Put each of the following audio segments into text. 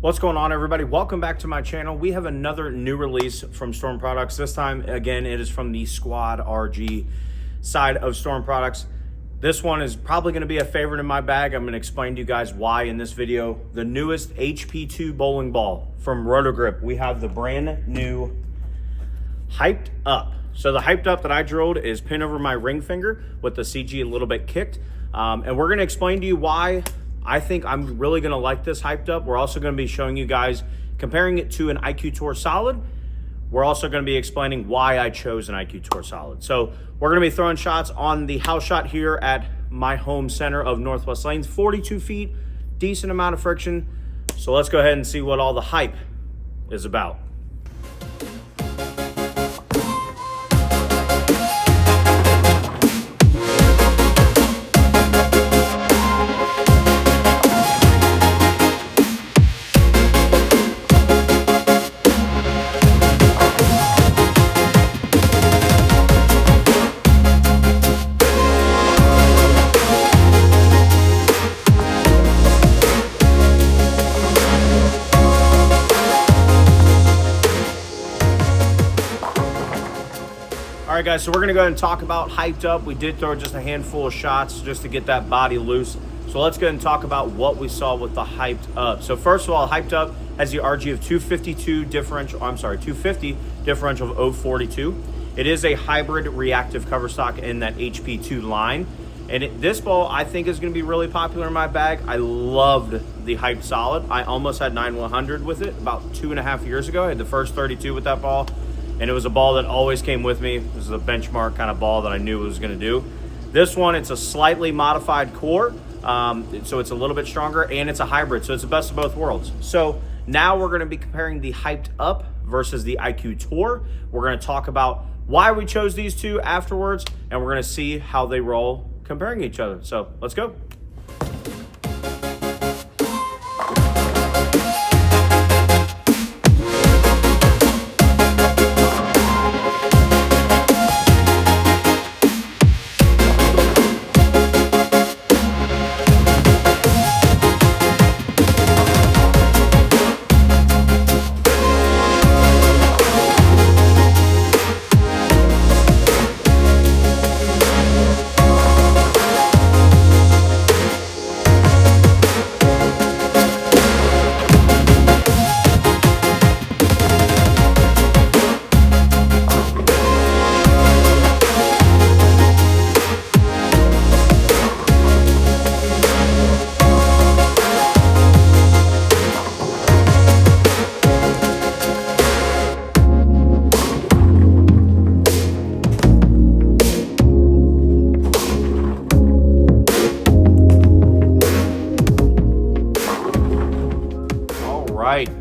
What's going on, everybody? Welcome back to my channel. We have another new release from Storm Products. This time, again, it is from the Squad RG side of Storm Products. This one is probably going to be a favorite in my bag. I'm going to explain to you guys why in this video. The newest HP2 bowling ball from Roto. We have the brand new Hyped Up. So the Hyped Up that I drilled is pinned over my ring finger with the CG a little bit kicked. And we're going to explain to you why I think I'm really going to like this Hyped Up. We're also going to be showing you guys, comparing it to an IQ Tour Solid. We're also going to be explaining why I chose an IQ Tour Solid. So we're going to be throwing shots on the house shot here at my home center of Northwest Lanes. 42 feet, decent amount of friction. So let's go ahead and see what all the hype is about. All right, guys, so we're going to go ahead and talk about Hyped Up. We did throw just a handful of shots just to get that body loose. So let's go ahead and talk about what we saw with the Hyped Up. So first of all, Hyped Up has the RG of 250 differential of 042. It is a hybrid reactive cover stock in that HP2 line. And this ball, I think, is going to be really popular in my bag. I loved the Hyped Solid. I almost had 9-100 with it about 2.5 years ago. I had the first 32 with that ball. And it was a ball that always came with me. It was a benchmark kind of ball that I knew it was going to do. This one, it's a slightly modified core, so it's a little bit stronger, and it's a hybrid, so it's the best of both worlds. So now we're going to be comparing the Hyped Up versus the IQ Tour. We're going to talk about why we chose these two afterwards, and we're going to see how they roll comparing each other. So let's go.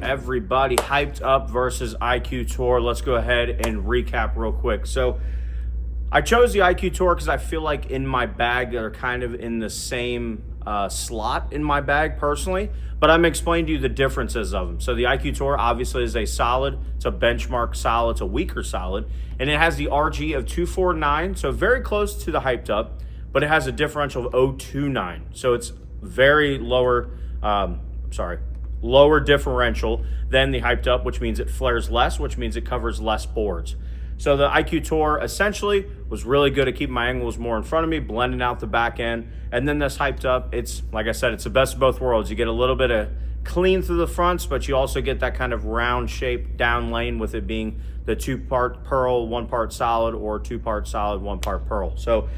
Everybody, Hyped Up versus IQ Tour. Let's go ahead and recap real quick. So I chose the IQ Tour because I feel like in my bag they're kind of in the same slot in my bag personally, but I'm explaining to you the differences of them. So the IQ Tour obviously is a solid. It's a benchmark solid. It's a weaker solid, and it has the RG of 249, so very close to the Hyped Up, but it has a differential of 029, so it's very lower differential than the Hyped Up, which means it flares less, which means it covers less boards. So the IQ Tour essentially was really good at keeping my angles more in front of me, blending out the back end. And then this Hyped Up, it's, like I said, it's the best of both worlds. You get a little bit of clean through the fronts, but you also get that kind of round shape down lane with it being the 2-part pearl, 1-part solid, or 2-part solid, 1-part pearl. So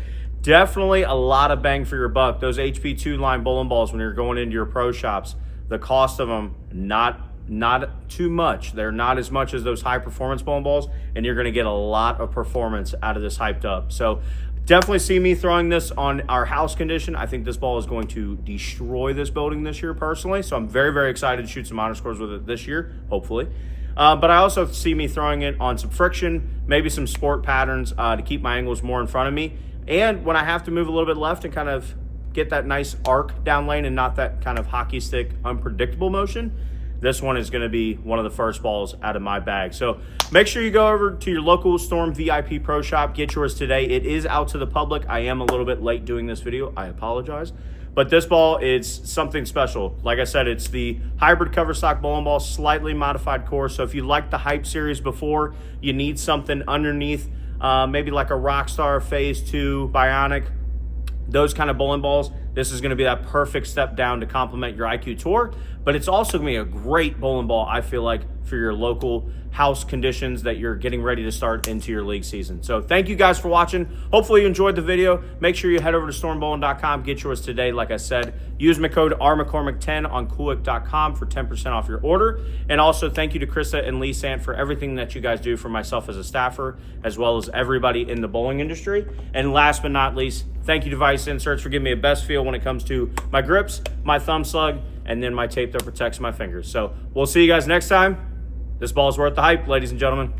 definitely a lot of bang for your buck. Those HP2 line bowling balls, when you're going into your pro shops, the cost of them, not too much. They're not as much as those high performance bowling balls, and you're gonna get a lot of performance out of this Hyped Up. So definitely see me throwing this on our house condition. I think this ball is going to destroy this building this year personally. So I'm very, very excited to shoot some honor scores with it this year, hopefully. But I also see me throwing it on some friction, maybe some sport patterns to keep my angles more in front of me. And when I have to move a little bit left and kind of get that nice arc down lane and not that kind of hockey stick unpredictable motion, this one is going to be one of the first balls out of my bag. So make sure you go over to your local Storm VIP Pro Shop. Get yours today. It is out to the public. I am a little bit late doing this video. I apologize. But this ball is something special. Like I said, it's the hybrid Coverstock bowling ball, slightly modified core. So if you liked the Hype series before, you need something underneath, maybe like a Rockstar Phase 2 Bionic, those kind of bowling balls, this is going to be that perfect step down to complement your IQ Tour. But it's also going to be a great bowling ball, I feel like, for your local house conditions that you're getting ready to start into your league season. So thank you guys for watching. Hopefully you enjoyed the video. Make sure you head over to stormbowling.com. Get yours today. Like I said, use my code RMcCormick10 on Kulik.com for 10% off your order. And also thank you to Krista and Lee Sant for everything that you guys do for myself as a staffer, as well as everybody in the bowling industry. And last but not least, thank you to Vice Inserts for giving me a best feel when it comes to my grips, my thumb slug, and then my tape that protects my fingers. So we'll see you guys next time. This ball is worth the hype, ladies and gentlemen.